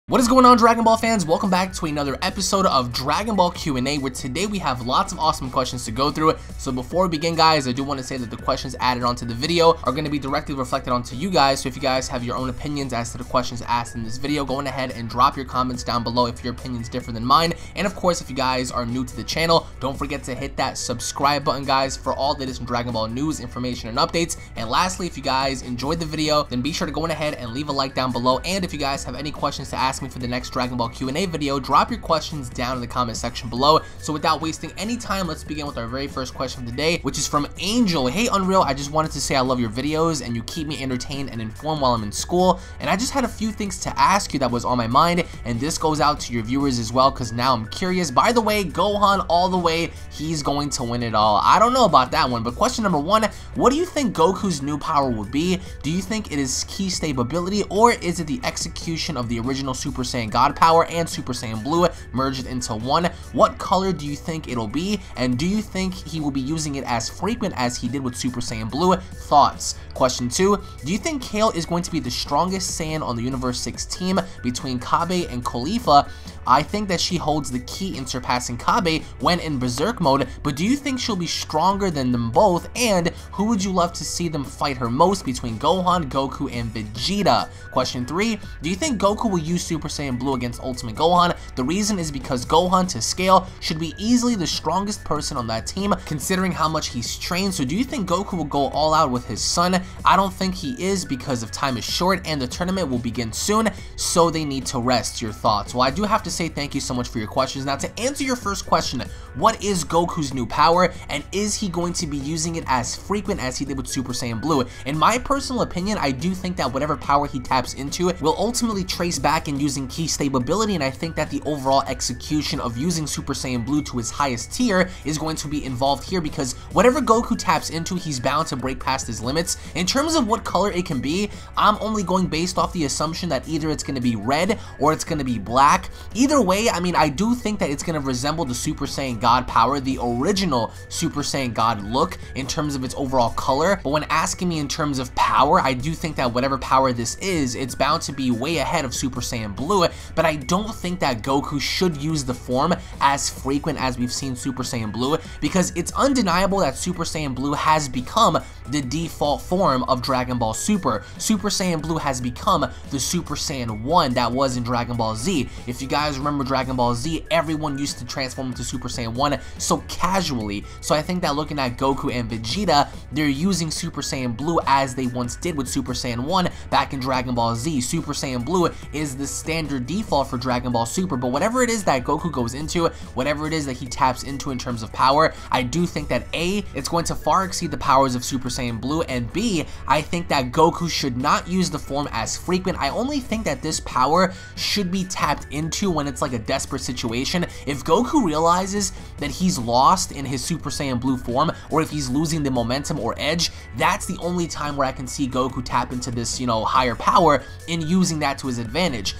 What is going on, Dragon Ball fans? Welcome back to another episode of Dragon Ball Q&A, where today we have lots of awesome questions to go through. So before we begin, guys, I do want to say that the questions added onto the video are going to be directly reflected onto you guys. So if you guys have your own opinions as to the questions asked in this video, go ahead and drop your comments down below if your opinion's different than mine. And of course, if you guys are new to the channel, don't forget to hit that subscribe button, guys, for all the latest Dragon Ball news, information, and updates. And lastly, if you guys enjoyed the video, then be sure to go ahead and leave a like down below. And if you guys have any questions to ask me for the next Dragon Ball Q&A video, drop your questions down in the comment section below. So without wasting any time, let's begin with our very first question of the day, which is from Angel. Hey Unreal, I just wanted to say I love your videos and you keep me entertained and informed while I'm in school, and I just had a few things to ask you that was on my mind, and this goes out to your viewers as well because now I'm curious. By the way, Gohan all the way, he's going to win it all. I don't know about that one, but question number one, what do you think Goku's new power will be? Do you think it is Ki stability, or is it the execution of the original Super Saiyan God power and Super Saiyan Blue merged into one? What color do you think it'll be, and do you think he will be using it as frequent as he did with Super Saiyan Blue? Thoughts. Question two, do you think Kale is going to be the strongest Saiyan on the Universe 6 team between Kabe and Caulifla? I think that she holds the key in surpassing Kabe when in Berserk mode, but do you think she'll be stronger than them both, and who would you love to see them fight her most between Gohan, Goku, and Vegeta? Question three, do you think Goku will use Super Saiyan Blue against Ultimate Gohan? The reason is because Gohan, to scale, should be easily the strongest person on that team, considering how much he's trained. So do you think Goku will go all out with his son? I don't think he is, because of time is short and the tournament will begin soon, so they need to rest. Your thoughts? Well, I do have to say thank you so much for your questions. Now, to answer your first question, what is Goku's new power, and is he going to be using it as frequent as he did with Super Saiyan Blue? In my personal opinion, I do think that whatever power he taps into will ultimately trace back in using Ki stability, and I think that the overall execution of using Super Saiyan Blue to his highest tier is going to be involved here, because whatever Goku taps into, he's bound to break past his limits. In terms of what color it can be, I'm only going based off the assumption that either it's going to be red or it's going to be black. Either way, I mean, I do think that it's going to resemble the Super Saiyan God power, the original Super Saiyan God look, in terms of its overall color. But when asking me in terms of power, I do think that whatever power this is, it's bound to be way ahead of Super Saiyan Blue, but I don't think that Goku should use the form as frequent as we've seen Super Saiyan Blue, because it's undeniable that Super Saiyan Blue has become the default form of Dragon Ball Super. Super Saiyan Blue has become the Super Saiyan 1 that was in Dragon Ball Z. If you guys remember Dragon Ball Z, everyone used to transform into Super Saiyan 1 so casually. So I think that looking at Goku and Vegeta, they're using Super Saiyan Blue as they once did with Super Saiyan 1 back in Dragon Ball Z. Super Saiyan Blue is the standard default for Dragon Ball Super, but whatever it is that Goku goes into, whatever it is that he taps into in terms of power, I do think that A, it's going to far exceed the powers of Super Saiyan Blue, and B, I think that Goku should not use the form as frequent. I only think that this power should be tapped into when it's like a desperate situation. If Goku realizes that he's lost in his Super Saiyan Blue form, or if he's losing the momentum or edge, that's the only time where I can see Goku tap into this, higher power in using that to his advantage.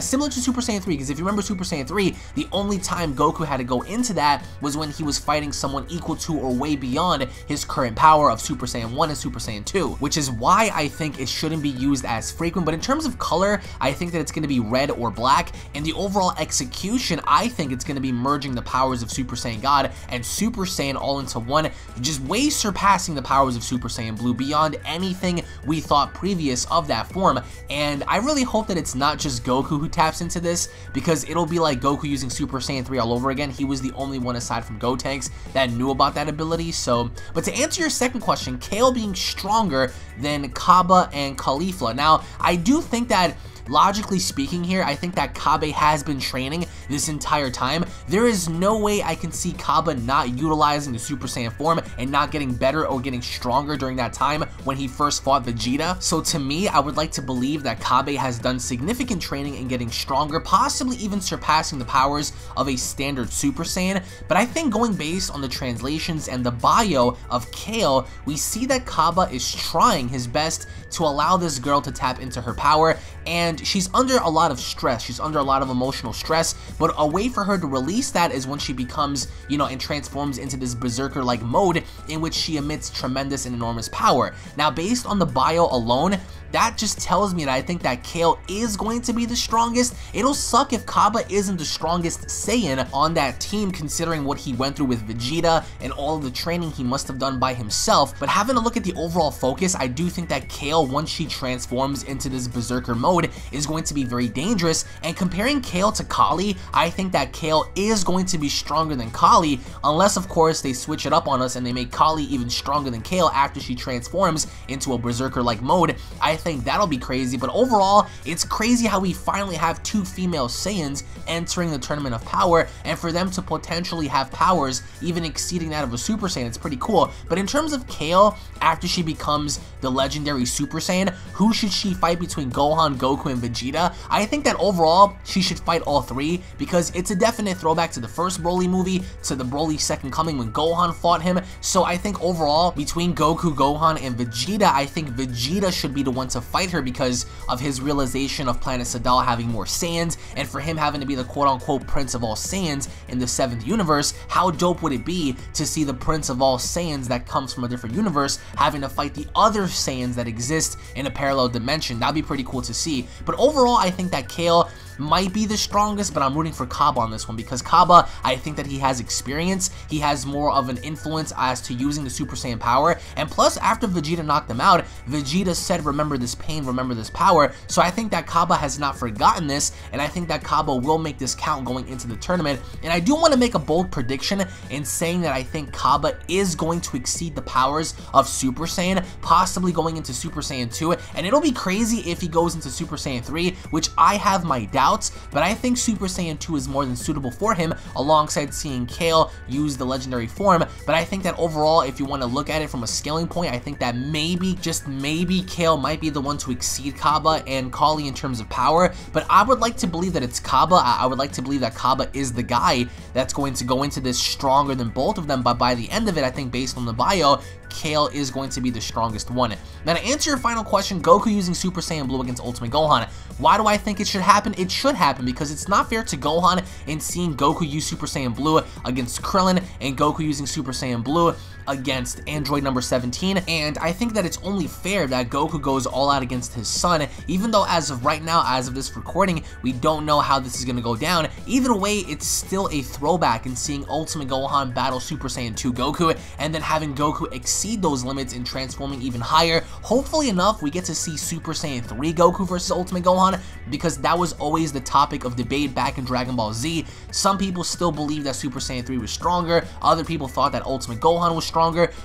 Similar to Super Saiyan 3, because if you remember Super Saiyan 3, the only time Goku had to go into that was when he was fighting someone equal to or way beyond his current power of Super Saiyan 1 and Super Saiyan 2, which is why I think it shouldn't be used as frequent. But in terms of color, I think that it's going to be red or black, and the overall execution, I think it's going to be merging the powers of Super Saiyan God and Super Saiyan all into one, just way surpassing the powers of Super Saiyan Blue beyond anything we thought previous of that form. And I really hope that it's not just Goku who taps into this, because it'll be like Goku using Super Saiyan 3 all over again. He was the only one aside from Gotenks that knew about that ability. So, but to answer your second question, Kale being stronger than Kaba and Caulifla. Now, I do think that, logically speaking here, I think that Kabe has been training this entire time. There is no way I can see Kaba not utilizing the Super Saiyan form and not getting better or getting stronger during that time when he first fought Vegeta. So to me, I would like to believe that Kabe has done significant training and getting stronger, possibly even surpassing the powers of a standard Super Saiyan. But I think going based on the translations and the bio of Kale, we see that Kaba is trying his best to allow this girl to tap into her power, and she's under a lot of stress. She's under a lot of emotional stress, but a way for her to release that is when she becomes, and transforms into this berserker-like mode in which she emits tremendous and enormous power. Now, based on the bio alone, that just tells me that I think that Kale is going to be the strongest. It'll suck if Cabba isn't the strongest Saiyan on that team, considering what he went through with Vegeta and all of the training he must have done by himself. But having a look at the overall focus, I do think that Kale, once she transforms into this Berserker mode, is going to be very dangerous. And comparing Kale to Kali, I think that Kale is going to be stronger than Kali, unless of course they switch it up on us and they make Kali even stronger than Kale after she transforms into a Berserker-like mode. I think that'll be crazy. But overall, it's crazy how we finally have two female Saiyans entering the Tournament of Power, and for them to potentially have powers even exceeding that of a Super Saiyan. It's pretty cool. But in terms of Kale, after she becomes the legendary Super Saiyan, who should she fight between Gohan, Goku, and Vegeta? I think that overall, she should fight all three, because it's a definite throwback to the first Broly movie, to the Broly Second Coming when Gohan fought him. So I think overall, between Goku, Gohan, and Vegeta, I think Vegeta should be the one to fight her because of his realization of Planet Sadal having more Saiyans, and for him having to be the quote-unquote Prince of all Saiyans in the 7th universe. How dope would it be to see the Prince of all Saiyans that comes from a different universe having to fight the other Saiyans that exist in a parallel dimension? That'd be pretty cool to see. But overall, I think that Kale might be the strongest, but I'm rooting for Cabba on this one because Cabba, I think that he has experience, he has more of an influence as to using the Super Saiyan power, and plus after Vegeta knocked him out, Vegeta said remember this pain, remember this power, so I think that Cabba has not forgotten this, and I think that Cabba will make this count going into the tournament. And I do want to make a bold prediction in saying that I think Cabba is going to exceed the powers of Super Saiyan, possibly going into Super Saiyan 2, and it'll be crazy if he goes into Super Saiyan 3, which I have my doubts, but I think Super Saiyan 2 is more than suitable for him, alongside seeing Kale use the legendary form. But I think that overall, if you want to look at it from a scaling point, I think that maybe, just maybe, Kale might be the one to exceed Cabba and Kali in terms of power, but I would like to believe that it's Cabba. I would like to believe that Cabba is the guy that's going to go into this stronger than both of them, but by the end of it, I think based on the bio, Kale is going to be the strongest one. Now to answer your final question, Goku using Super Saiyan Blue against Ultimate Gohan. Why do I think it should happen? It should happen because it's not fair to Gohan in seeing Goku use Super Saiyan Blue against Krillin and Goku using Super Saiyan Blue against android number 17, and I think that it's only fair that Goku goes all out against his son, even though as of right now, as of this recording, we don't know how this is going to go down. Either way, it's still a throwback in seeing Ultimate Gohan battle Super Saiyan 2 Goku, and then having Goku exceed those limits and transforming even higher. Hopefully enough, we get to see Super Saiyan 3 Goku versus Ultimate Gohan, because that was always the topic of debate back in Dragon Ball Z. Some people still believe that Super Saiyan 3 was stronger, other people thought that Ultimate Gohan was stronger,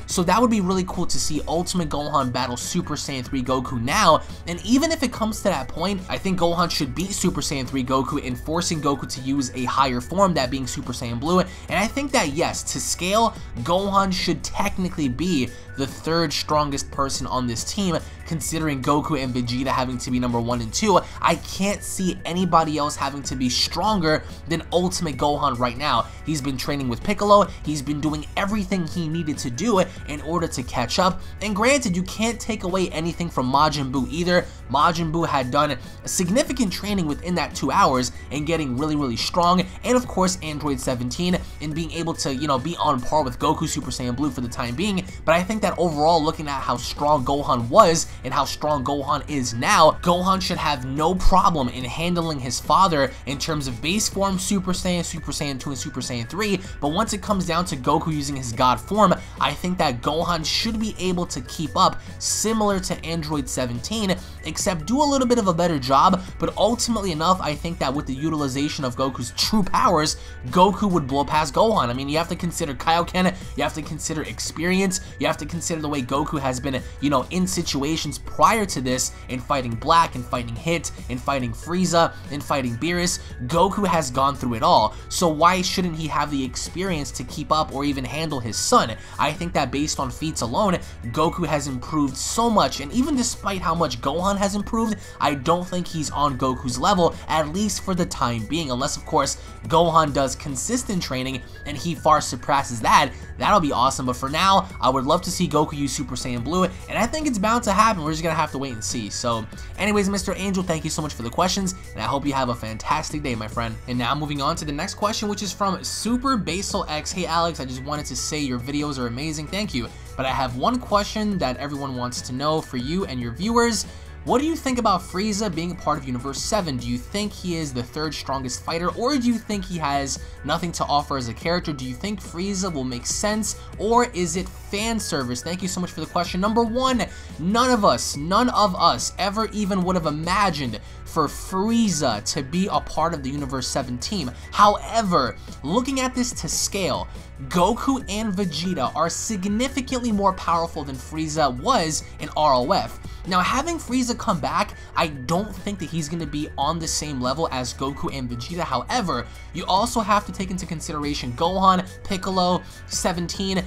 so that would be really cool to see Ultimate Gohan battle Super Saiyan 3 Goku now. And even if it comes to that point, I think Gohan should beat Super Saiyan 3 Goku in forcing Goku to use a higher form, that being Super Saiyan Blue. And I think that yes, to scale, Gohan should technically be the third strongest person on this team, considering Goku and Vegeta having to be number 1 and 2. I can't see anybody else having to be stronger than Ultimate Gohan right now. He's been training with Piccolo, he's been doing everything he needed to do in order to catch up, and granted, you can't take away anything from Majin Buu either. Majin Buu had done significant training within that 2 hours and getting really strong, and of course Android 17 and being able to, you know, be on par with Goku Super Saiyan Blue for the time being. But I think that overall, looking at how strong Gohan was and how strong Gohan is now, Gohan should have no problem in handling his father in terms of base form Super Saiyan, Super Saiyan 2, and Super Saiyan 3, but once it comes down to Goku using his God form, I think that Gohan should be able to keep up, similar to Android 17, except do a little bit of a better job. But ultimately enough, I think that with the utilization of Goku's true powers, Goku would blow past Gohan. I mean, you have to consider Kaioken, you have to consider experience, you have to consider the way Goku has been, you know, in situations prior to this, in fighting Black, in fighting Hit, in fighting Frieza, in fighting Beerus. Goku has gone through it all, so why shouldn't he have the experience to keep up or even handle his son? I think that based on feats alone, Goku has improved so much, and even despite how much Gohan has improved, I don't think he's on Goku's level, at least for the time being, unless of course Gohan does consistent training and he far surpasses that. That'll be awesome, but for now, I would love to see Goku use Super Saiyan Blue, and I think it's bound to happen. We're just gonna have to wait and see. So anyways, Mr. Angel, thank you so much for the questions, and I hope you have a fantastic day, my friend. And now moving on to the next question, which is from Super Basal X. Hey Alex, I just wanted to say your videos are amazing, thank you. But I have one question that everyone wants to know for you and your viewers. What do you think about Frieza being a part of Universe 7? Do you think he is the third strongest fighter, or do you think he has nothing to offer as a character? Do you think Frieza will make sense, or is it fan service? Thank you so much for the question. Number one, none of us ever even would have imagined for Frieza to be a part of the Universe 7 team. However, looking at this to scale, Goku and Vegeta are significantly more powerful than Frieza was in ROF. Now, having Frieza come back, I don't think that he's going to be on the same level as Goku and Vegeta. However, you also have to take into consideration Gohan, Piccolo, 17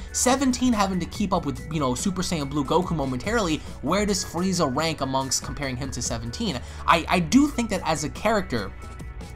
having to keep up with, Super Saiyan Blue Goku momentarily. Where does Frieza rank amongst comparing him to 17? I do think that as a character,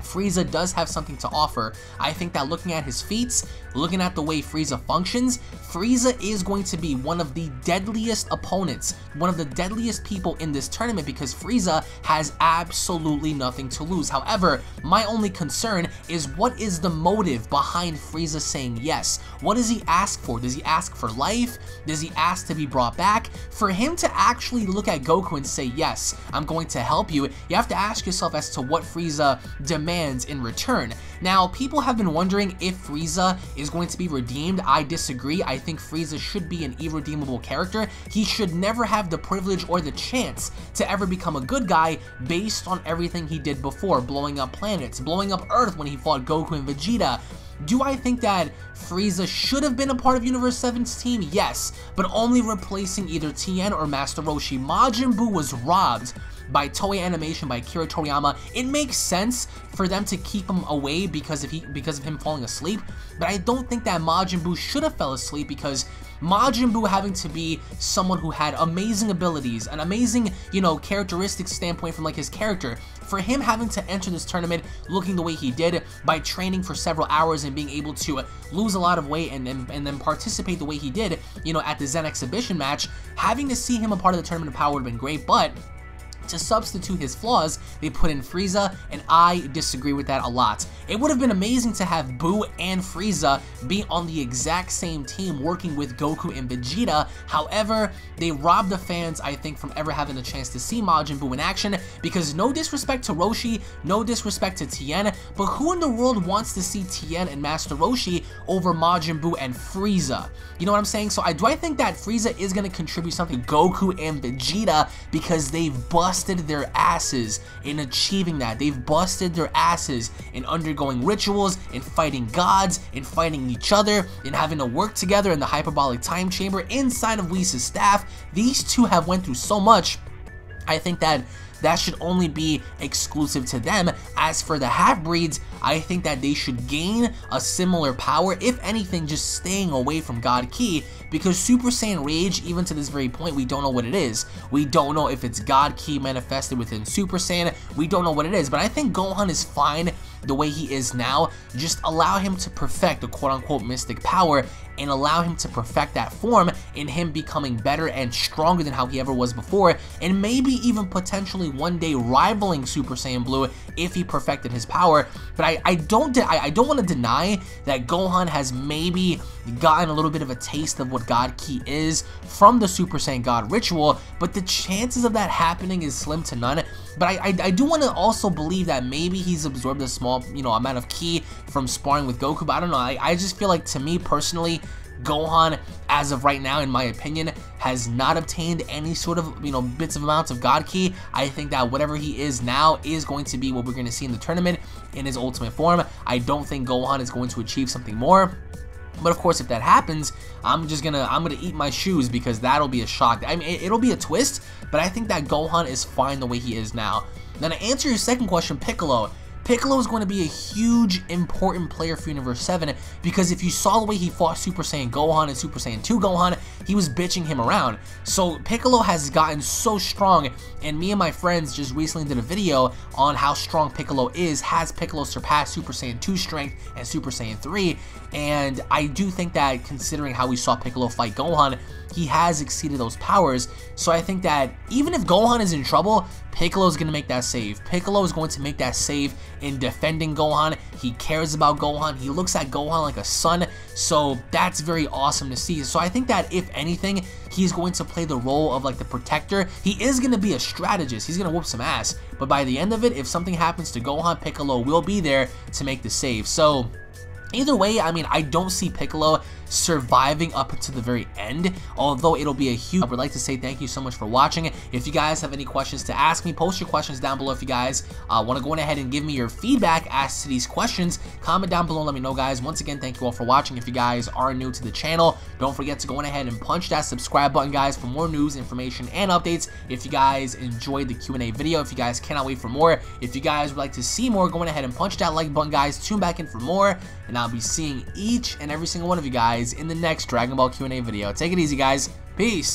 Frieza does have something to offer. I think that looking at his feats, looking at the way Frieza functions, Frieza is going to be one of the deadliest opponents, one of the deadliest people in this tournament, because Frieza has absolutely nothing to lose. However, my only concern is, what is the motive behind Frieza saying yes? What does he ask for? Does he ask for life? Does he ask to be brought back? For him to actually look at Goku and say, yes, I'm going to help you, you have to ask yourself as to what Frieza demands in return. Now, people have been wondering if Frieza is going to be redeemed. I disagree. I think Frieza should be an irredeemable character. He should never have the privilege or the chance to ever become a good guy based on everything he did before, blowing up planets, blowing up Earth when he fought Goku and Vegeta. Do I think that Frieza should have been a part of Universe 7's team? Yes, but only replacing either Tien or Master Roshi. Majin Buu was robbed by Toei Animation, by Akira Toriyama. It makes sense for them to keep him away because of him falling asleep, but I don't think that Majin Buu should have fell asleep, because Majin Buu having to be someone who had amazing abilities, an amazing, characteristic standpoint from his character, for him having to enter this tournament looking the way he did by training for several hours and being able to lose a lot of weight and then participate the way he did, at the Zen exhibition match, having to see him a part of the tournament of power would have been great, but to substitute his flaws, they put in Frieza, and I disagree with that a lot. It would have been amazing to have Buu and Frieza be on the exact same team working with Goku and Vegeta. However, they robbed the fans, I think, from ever having the chance to see Majin Buu in action, because no disrespect to Roshi, no disrespect to Tien, but who in the world wants to see Tien and Master Roshi over Majin Buu and Frieza? You know what I'm saying? So do I think that Frieza is going to contribute something to Goku and Vegeta, because they've busted their asses in achieving that. They've busted their asses in undergoing rituals, in fighting gods, in fighting each other, in having to work together in the hyperbolic time chamber inside of Whis' staff. These two have went through so much. I think that should only be exclusive to them. As for the half-breeds, I think that they should gain a similar power, if anything, just staying away from God Ki, because Super Saiyan Rage, even to this very point, we don't know what it is. We don't know if it's God Ki manifested within Super Saiyan. We don't know what it is, but I think Gohan is fine the way he is now. Just allow him to perfect the quote-unquote mystic power, and allow him to perfect that form in him becoming better and stronger than how he ever was before, and maybe even potentially one day rivaling Super Saiyan Blue if he perfected his power. But I don't want to deny that Gohan has maybe gotten a little bit of a taste of what God Ki is from the Super Saiyan God ritual, but the chances of that happening is slim to none. But I do want to also believe that maybe he's absorbed a small, amount of ki from sparring with Goku, but I don't know. I just feel like, to me personally, Gohan, as of right now, in my opinion, has not obtained any sort of, bits of amounts of God Ki. I think that whatever he is now is going to be what we're going to see in the tournament in his ultimate form. I don't think Gohan is going to achieve something more. But of course, if that happens, I'm gonna eat my shoes, because that'll be a shock. I mean, it'll be a twist, but I think that Gohan is fine the way he is now. Now, to answer your second question, Piccolo is going to be a huge, important player for Universe 7, because if you saw the way he fought Super Saiyan Gohan and Super Saiyan 2 Gohan, he was bitching him around. So Piccolo has gotten so strong, and me and my friends just recently did a video on how strong Piccolo is. Has Piccolo surpassed Super Saiyan 2 strength and Super Saiyan 3? And I do think that, considering how we saw Piccolo fight Gohan, he has exceeded those powers. So I think that even if Gohan is in trouble, Piccolo's going to make that save. Piccolo is going to make that save in defending Gohan. He cares about Gohan. He looks at Gohan like a son. So that's very awesome to see. So I think that if anything, he's going to play the role of like the protector. He is going to be a strategist. He's going to whoop some ass. But by the end of it, if something happens to Gohan, Piccolo will be there to make the save. So either way, I mean, I don't see Piccolo surviving up until the very end, although it'll be a huge... I would like to say thank you so much for watching. If you guys have any questions to ask me, post your questions down below. If you guys want to go ahead and give me your feedback as to these questions, comment down below and let me know, guys. Once again, thank you all for watching. If you guys are new to the channel, don't forget to go ahead and punch that subscribe button, guys, for more news, information, and updates. If you guys enjoyed the Q&A video, if you guys cannot wait for more, if you guys would like to see more, go ahead and punch that like button, guys. Tune back in for more, and I'll be seeing each and every single one of you guys in the next Dragon Ball Q&A video. Take it easy, guys. Peace.